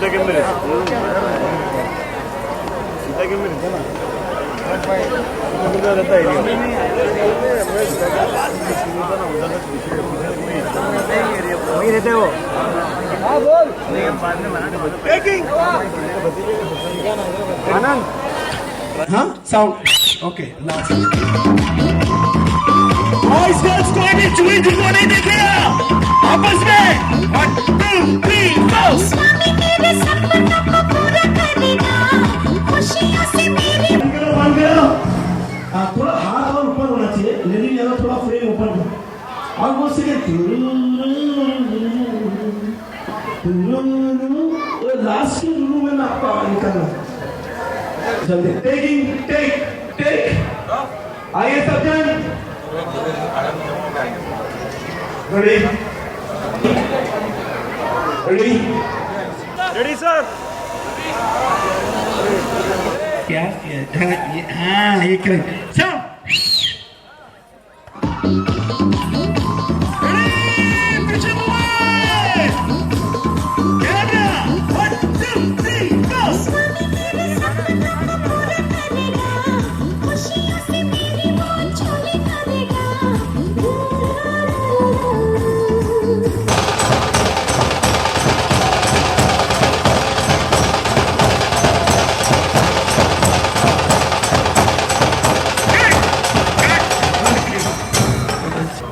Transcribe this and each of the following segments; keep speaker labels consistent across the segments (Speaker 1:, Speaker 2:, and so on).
Speaker 1: सीता के मेरे रहता है वही रहते हो। हाँ बोल आनंद।
Speaker 2: हाँ sound okay last boys girls कोई भी चुई जिसको नहीं देखेगा आपस में 1 2 3 गो।
Speaker 3: स्वामी मेरे सपनों को पूरा करेगा खुशियों से मेरी
Speaker 2: बंद करो। थोड़ा हाथ और ऊपर होना चाहिए लेकिन जरा थोड़ा फ्रेम ऊपर और वो सेकंड लास्ट के रूम में ना आपका निकलना जल्दी टेक आइए सब जन
Speaker 1: रेडी सर।
Speaker 2: क्या हाँ ये करें चलो
Speaker 3: स्वामी मेरे सपनों को पूरा करेगा खुशियों से मेरी मौज झोली करेगा।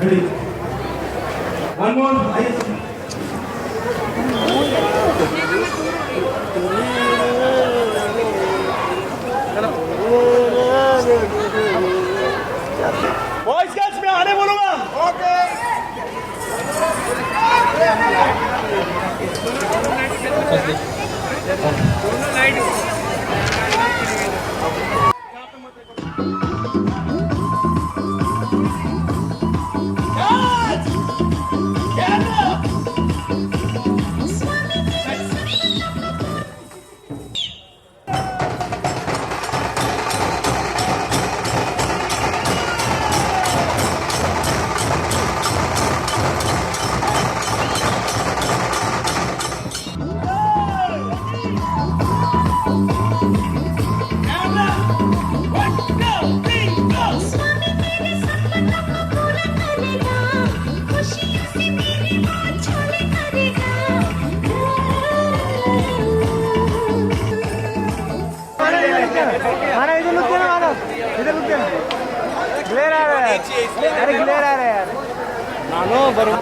Speaker 2: Ready? One more.
Speaker 1: Boys girls में आने बोलूंगा। ओके
Speaker 3: स्वामी मेरे सपनों को पूरा करेगा खुशियों से मेरी मौज झोली करेगा।
Speaker 1: माना इधर लुक देना माना इधर लुक देना ग्लेर आ रहा है। अरे ग्लेर आ रहा है यार नानो बरो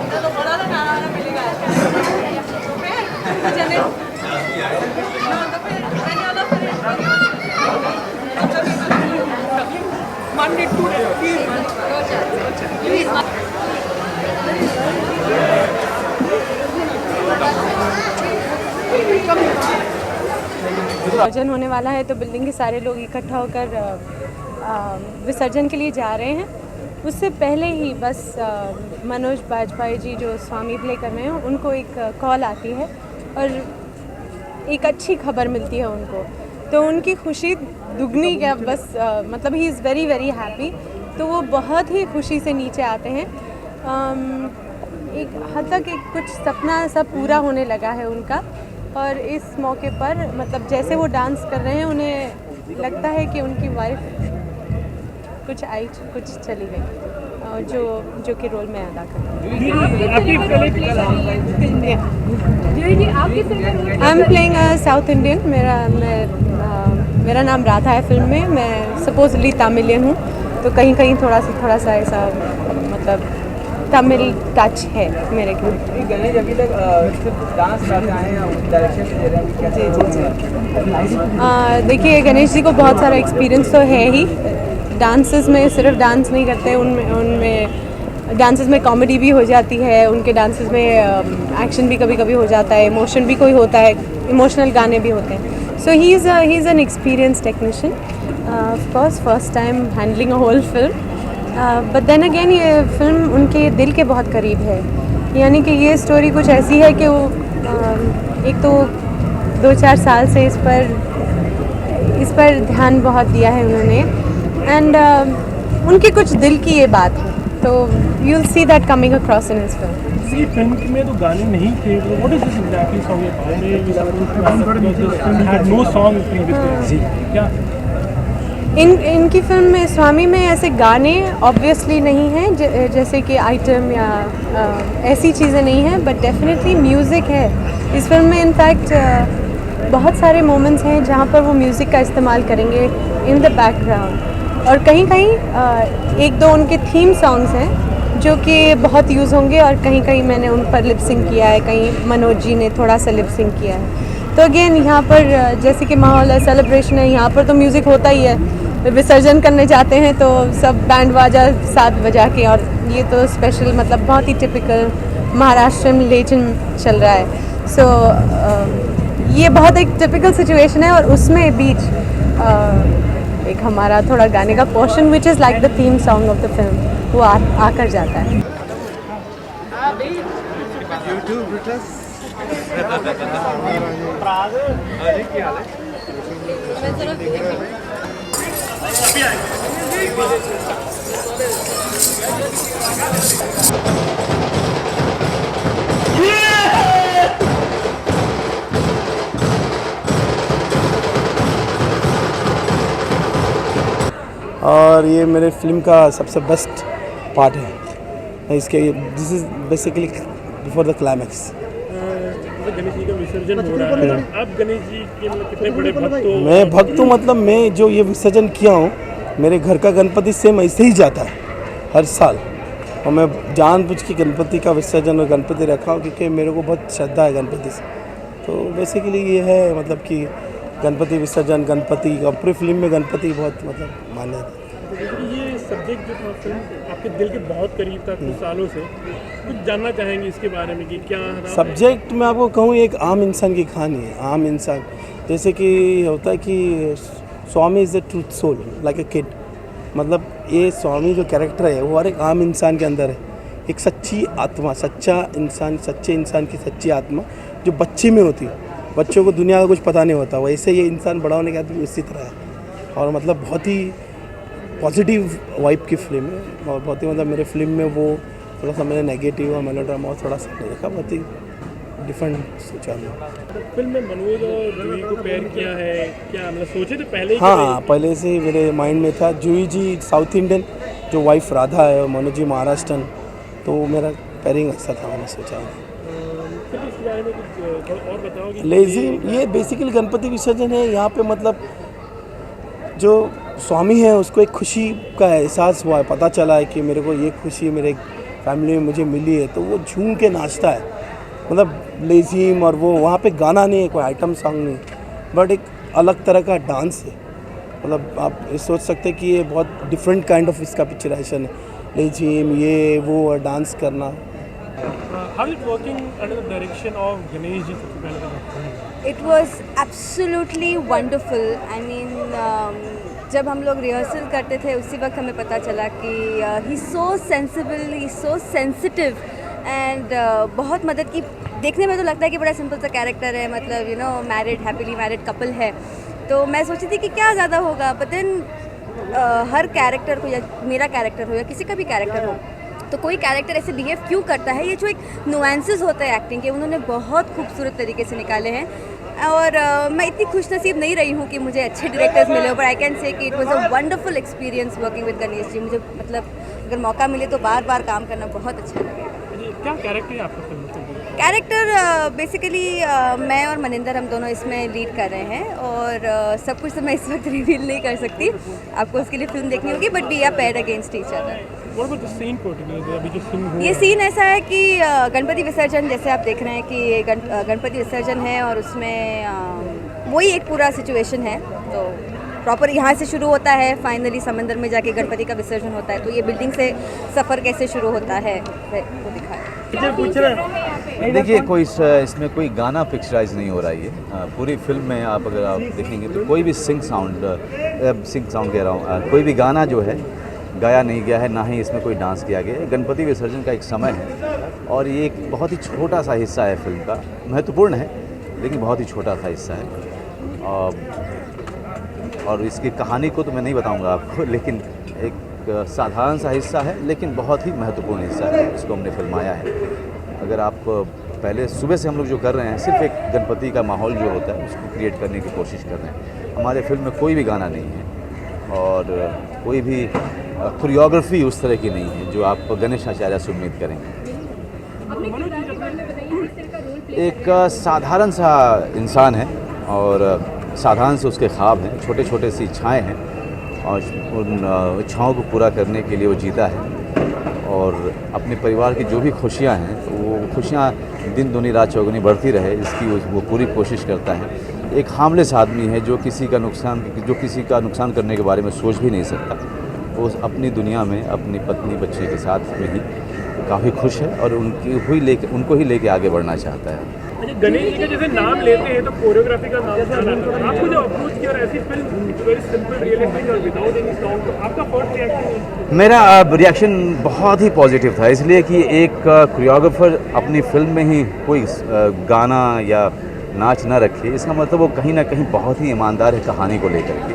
Speaker 4: विसर्जन होने वाला है तो बिल्डिंग के सारे लोग इकट्ठा होकर विसर्जन के लिए जा रहे हैं। उससे पहले ही बस मनोज बाजपेयी जी जो स्वामी प्ले कर रहे हैं उनको एक कॉल आती है और एक अच्छी खबर मिलती है उनको, तो उनकी खुशी दुगनी क्या बस मतलब he is very very happy. तो वो बहुत ही खुशी से नीचे आते हैं। एक हद तक एक कुछ सपना सब पूरा होने लगा है उनका, और इस मौके पर मतलब जैसे वो डांस कर रहे हैं उन्हें लगता है कि उनकी वाइफ कुछ आई कुछ चली गई, जो कि रोल में अदा कर रही हूँ। I am playing south Indian. मेरा नाम राधा है फिल्म में। मैं सपोजली तमिलियन हूँ, तो कहीं कहीं थोड़ा सा ऐसा मतलब तमिल टच है मेरे को।
Speaker 1: गणेश अभी तक सिर्फ डांस करते आए हैं डायरेक्शन दे रहे हैं क्या?
Speaker 4: जी। देखिए गणेश जी को बहुत सारा एक्सपीरियंस तो है ही। डांसेस में सिर्फ डांस नहीं करते, उनमें डांसेस में कॉमेडी भी हो जाती है, उनके डांसेस में एक्शन भी कभी कभी हो जाता है, इमोशन भी कोई होता है, इमोशनल गाने भी होते हैं। So he is an experience technician. Of course first time handling a whole film, but then again ये फिल्म उनके दिल के बहुत करीब है। यानी कि ये स्टोरी कुछ ऐसी है कि वो एक तो 2-4 साल से इस पर ध्यान बहुत दिया है उन्होंने, एंड उनकी कुछ दिल की ये बात है, तो you will see that coming across in his film.
Speaker 5: किसी फिल्म में तो गाने नहीं थे, तो what is this exactly song had no song previously? क्या
Speaker 4: इनकी फिल्म में स्वामी में ऐसे गाने ऑब्वियसली नहीं हैं, जैसे कि आइटम या ऐसी चीज़ें नहीं हैं, बट डेफिनेटली म्यूज़िक है इस फिल्म में। इनफैक्ट बहुत सारे मोमेंट्स हैं जहाँ पर वो म्यूज़िक का इस्तेमाल करेंगे इन द बैकग्राउंड, और कहीं कहीं एक दो उनके थीम सॉन्ग्स हैं जो कि बहुत यूज़ होंगे, और कहीं कहीं मैंने उन पर लिप सिंक किया है, कहीं मनोज जी ने थोड़ा सा लिप सिंक किया है। तो अगेन यहाँ पर जैसे कि माहौल है, सेलिब्रेशन है, यहाँ पर तो म्यूज़िक होता ही है। विसर्जन करने जाते हैं तो सब बैंड बाजा साथ बजा के, और ये तो स्पेशल मतलब बहुत ही टिपिकल महाराष्ट्रन लेजेंड चल रहा है। सो ये बहुत एक टिपिकल सिचुएशन है, और उसमें बीच एक हमारा थोड़ा गाने का portion which is like the theme song of the film वो आकर जाता है।
Speaker 1: और ये मेरे फिल्म का सबसे बेस्ट पार्ट है। इसके this is basically before the climax.
Speaker 5: Ganesh ji का विसर्जन हो रहा है, आप गणेश जी के मतलब कितने बड़े भक्त हो?
Speaker 1: मैं भक्त हूँ, मतलब मैं जो ये विसर्जन किया हूँ, मेरे घर का गणपति सेम ऐसे ही जाता है हर साल, और मैं जानबूझ के गणपति का विसर्जन और गणपति रखा हूँ क्योंकि मेरे को बहुत श्रद्धा है गणपति से। तो बेसिकली ये है मतलब कि गणपति विसर्जन, गणपति का पूरी फिल्म में गणपति बहुत मतलब मान्य है।
Speaker 5: ये सब्जेक्ट जो था फिल्म आपके दिल के बहुत करीब था कुछ सालों से, कुछ जानना चाहेंगे इसके बारे में कि क्या
Speaker 1: सब्जेक्ट मैं आपको कहूँ, एक आम इंसान की कहानी है। आम इंसान जैसे कि होता है कि Swami is the truth soul like a kid, मतलब ये स्वामी जो कैरेक्टर है वो हर एक आम इंसान के अंदर है। एक सच्ची आत्मा, सच्चा इंसान, सच्चे इंसान की सच्ची आत्मा जो बच्चे में होती है। बच्चों को दुनिया का कुछ पता नहीं होता, वैसे ये इंसान बड़ा होने के बाद भी इसी तरह है। और मतलब बहुत ही पॉजिटिव वाइब की फिल्म है, और बहुत ही मतलब मेरे फिल्म में वो थोड़ा सा मैंने नेगेटिव और मेलोड्रामा और थोड़ा सा नहीं देखा, बहुत ही डिफरेंट सोचा मैं।
Speaker 5: फिल्म में मनोज और जूही को पेयर किया है, क्या मतलब सोचे थे पहले ही?
Speaker 1: हाँ, पहले से ही मेरे माइंड में था। जूही जी साउथ इंडियन, जो वाइफ राधा है, और मनोज जी महाराष्ट्रन, तो मेरा पेयरिंग ऐसा था, मैंने सोचा।
Speaker 5: फिर इसके बारे में कुछ और बताओगे?
Speaker 1: लेजी ये बेसिकली गणपति विसर्जन है। यहाँ पे मतलब जो स्वामी है उसको एक खुशी का एहसास हुआ है, पता चला है कि मेरे को ये खुशी मेरे फैमिली में मुझे मिली है, तो वो झूम के नाचता है। मतलब लेजीम, और वो वहाँ पे गाना नहीं है, कोई आइटम सॉन्ग नहीं, बट एक अलग तरह का डांस है। मतलब आप सोच सकते हैं कि ये बहुत डिफरेंट काइंड ऑफ इसका पिक्चराइजेशन है। लेजीम, ये वो और डांस करना।
Speaker 5: How is it working under the direction of Ganesh ji? सबसे पहले तो
Speaker 6: It was absolutely wonderful. I mean, जब हम लोग रिहर्सल करते थे उसी वक्त हमें पता चला कि he so sensible, he so sensitive, and बहुत मदद की। देखने में तो लगता है कि बड़ा सिंपल सा कैरेक्टर है, मतलब you know married, happily married couple है। तो मैं सोची थी कि क्या ज़्यादा होगा, बट देन हर कैरेक्टर को, या मेरा कैरेक्टर हो या किसी का भी कैरेक्टर हो, तो कोई कैरेक्टर ऐसे बिहेव क्यों करता है, ये जो एक नुआंसेस होते हैं एक्टिंग के, उन्होंने बहुत खूबसूरत तरीके से निकाले हैं। और मैं इतनी खुश नसीब नहीं रही हूँ कि मुझे अच्छे डायरेक्टर्स मिले हो, बट आई कैन से कि it was a wonderful experience working with Ganesh ji. मुझे मतलब अगर मौका मिले तो बार बार काम करना बहुत अच्छा लगेगा।
Speaker 5: क्या कैरेक्टर है आपका फिल्म में?
Speaker 6: कैरेक्टर बेसिकली मैं और मनिंदर, हम दोनों इसमें लीड कर रहे हैं, और सब कुछ तो मैं इस वक्त रिवील नहीं कर सकती, आपको उसके लिए फिल्म देखनी होगी, but we are paired against each other.
Speaker 5: What about the scene particularly? अभी जो सीन हो
Speaker 6: ये सीन ऐसा है कि गणपति विसर्जन, जैसे आप देख रहे हैं कि गणपति विसर्जन है, और उसमें वही एक पूरा सिचुएशन है। तो प्रॉपर यहाँ से शुरू होता है, फाइनली समंदर में जाके गणपति का विसर्जन होता है। तो ये बिल्डिंग से सफ़र कैसे शुरू होता है वो दिखाया।
Speaker 7: देखिए, कोई इसमें कोई गाना पिक्चराइज नहीं हो रहा है। ये पूरी फिल्म में आप अगर आप देखेंगे तो कोई भी सिंग साउंड कह रहा हूँ, कोई भी गाना जो है गाया नहीं गया है, ना ही इसमें कोई डांस किया गया है। गणपति विसर्जन का एक समय है, और ये एक बहुत ही छोटा सा हिस्सा है फिल्म का। महत्वपूर्ण है लेकिन बहुत ही छोटा सा हिस्सा है। और इसकी कहानी को तो मैं नहीं बताऊंगा आपको, लेकिन एक साधारण सा हिस्सा है लेकिन बहुत ही महत्वपूर्ण हिस्सा है, इसको हमने फिल्माया है। अगर आप पहले सुबह से हम लोग जो कर रहे हैं सिर्फ एक गणपति का माहौल जो होता है उसको क्रिएट करने की कोशिश कर रहे हैं। हमारे फिल्म में कोई भी गाना नहीं है और कोई भी कोरियोग्राफी उस तरह की नहीं है जो आप गणेश आचार्य से उम्मीद करेंगे। एक साधारण सा इंसान है और साधारण से उसके ख्वाब हैं, छोटे छोटे सी इच्छाएँ हैं और उन इच्छाओं को पूरा करने के लिए वो जीता है और अपने परिवार की जो भी खुशियाँ हैं वो खुशियाँ दिन दूनी रात चौगुनी बढ़ती रहे इसकी वो पूरी कोशिश करता है। एक हार्मलेस आदमी है जो किसी का नुकसान करने के बारे में सोच भी नहीं सकता। वो अपनी दुनिया में अपनी पत्नी बच्चे के साथ में ही काफ़ी खुश है और उनको ही लेके आगे बढ़ना चाहता है।
Speaker 5: अच्छा, गणेश जी का जैसे नाम लेते हैं तो कोरियोग्राफी का नाम क्या रहता है? आपको जो अप्रोच किया और ऐसी फिल्म वेरी सिंपल रियलिस्टिक और विदाउट एनी सॉन्ग, तो आपका फर्स्ट रिएक्शन?
Speaker 7: मेरा रिएक्शन बहुत ही पॉजिटिव था, इसलिए कि एक कोरियोग्राफर अपनी फिल्म में ही कोई गाना या नाच ना रखे, इसका मतलब वो कहीं ना कहीं बहुत ही ईमानदार है कहानी को लेकर के।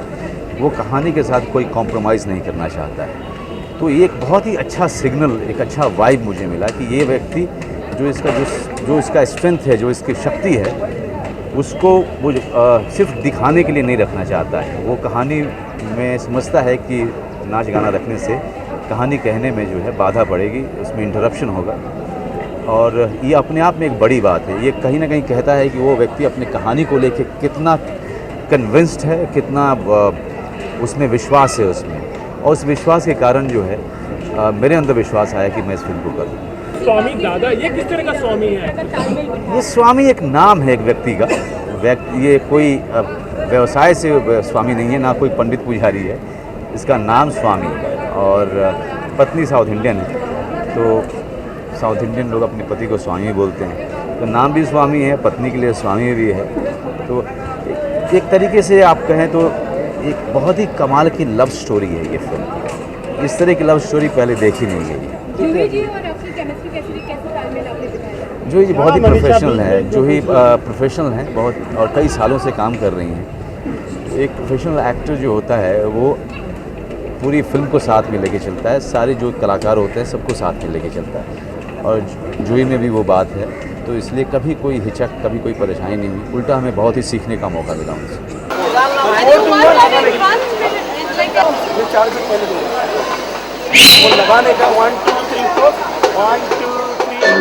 Speaker 7: वो कहानी के साथ कोई कॉम्प्रोमाइज़ नहीं करना चाहता है। तो ये एक बहुत ही अच्छा सिग्नल, एक अच्छा वाइब मुझे मिला कि ये व्यक्ति जो इसका स्ट्रेंथ है, जो इसकी शक्ति है, उसको वो सिर्फ दिखाने के लिए नहीं रखना चाहता है। वो कहानी में समझता है कि नाच गाना रखने से कहानी कहने में जो है बाधा पड़ेगी, उसमें इंटरप्शन होगा और ये अपने आप में एक बड़ी बात है। ये कहीं ना कहीं कहता है कि वो व्यक्ति अपनी कहानी को लेके कितना कन्विंस्ड है, कितना उसमें विश्वास है उसमें, और उस विश्वास के कारण जो है मेरे अंदर विश्वास आया कि मैं इस फिल्म को करूँ।
Speaker 5: स्वामी दादा, ये किस तरह का स्वामी है?
Speaker 7: ये स्वामी एक नाम है एक व्यक्ति का। ये कोई व्यवसाय से स्वामी नहीं है, ना कोई पंडित पुजारी है। इसका नाम स्वामी है और पत्नी साउथ इंडियन है, तो साउथ इंडियन लोग अपने पति को स्वामी बोलते हैं, तो नाम भी स्वामी है, पत्नी के लिए स्वामी भी है। तो एक तरीके से आप कहें तो एक बहुत ही कमाल की लव स्टोरी है ये फिल्म। इस तरह की लव स्टोरी पहले देखी नहीं गई है। जो जी बहुत ही प्रोफेशनल है, जो ही प्रोफेशनल हैं बहुत और कई सालों से काम कर रही हैं। एक प्रोफेशनल एक्टर जो होता है वो पूरी फिल्म को साथ में लेके चलता है, सारे जो कलाकार होते हैं सबको साथ में लेके चलता है और जूही में भी वो बात है। तो इसलिए कभी कोई हिचक, कभी कोई परेशानी नहीं हुई, उल्टा हमें बहुत ही सीखने का मौका मिला उनसे।
Speaker 2: लगाने का 1 2 3 4 1 2 3।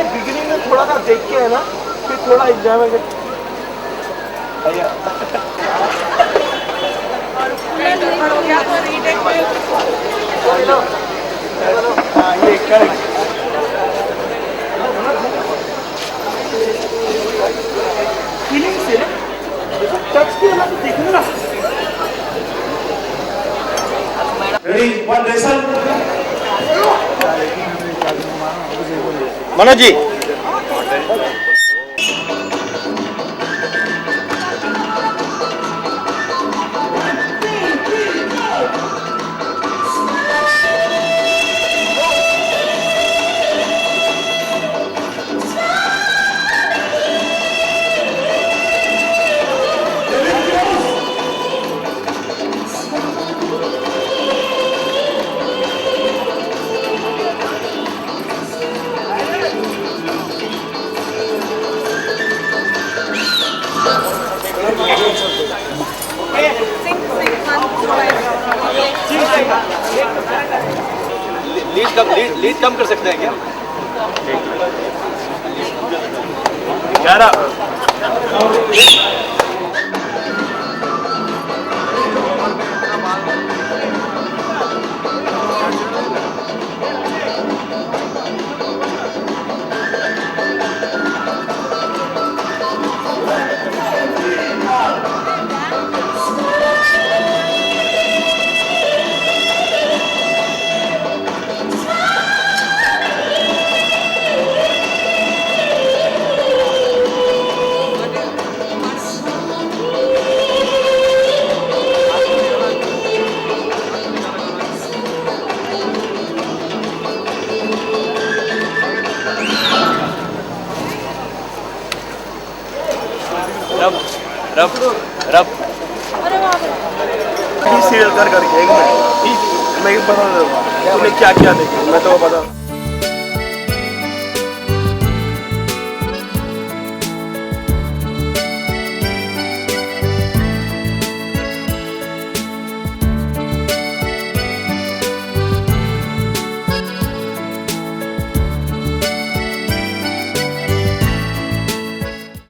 Speaker 2: बिगिनिंग में थोड़ा सा देख के है ना, फिर थोड़ा एंजॉय कर। ये करेक्ट फीलिंग से टच किया ना तो देखना ना। Ready 1 lesson. Manoj ji
Speaker 7: lead कम कर सकते हैं क्या?
Speaker 2: 11।
Speaker 8: रब रब
Speaker 2: सीरियल करके एक मिनट मैं बता दूँ तूने क्या क्या देखा मैं तो बता